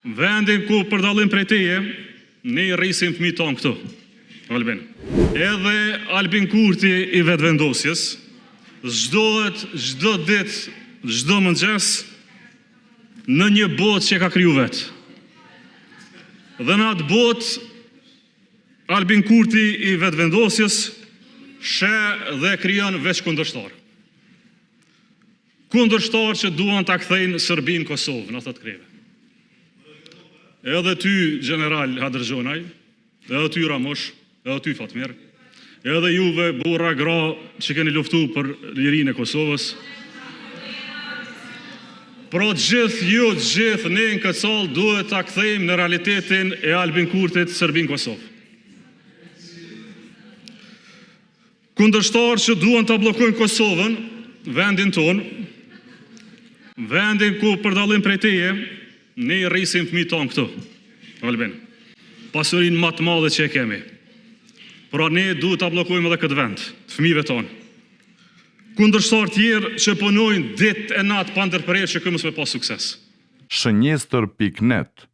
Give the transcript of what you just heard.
Vendin ku për dallim prej teje, ne rrisim fëmijët tonë këtu, Albin. Edhe Albin Kurti i vetvendosjes, zhdohet çdo ditë, çdo mëngjes në një botë që ka kriju vetë. Dhe në atë botë, Albin Kurti i vetvendosjes sheh dhe krijon veç kundërshtar. Kundërshtar që duan ta kthejnë Serbinë në Kosovë, në thotë kreve. Edhe ty, General Hadrxhonaj, edhe ty Ramosh, edhe ty Fatmir, edhe juve, burra, gra, që keni luftu për lirinë e Kosovës. Pro gjithë ne në këtë sallë duhet ta kthejmë në realitetin e Albin Kurtit Serbinë Kosovë. Kundërshtar që duan ta bllokojnë Kosovën, vendin ton, vendin ku për dallim prej teje, ne rrisim fëmijët tonë këtu, Albin. Pasurinë më të madhe që e kemi. Pra ne duhet ta bllokojmë edhe këtë vend, fëmijëve tonë. Kundërshtar tjerë që punojnë ditë e natë pa ndërprerje që këtu mos me pas sukses. Shënjestër.net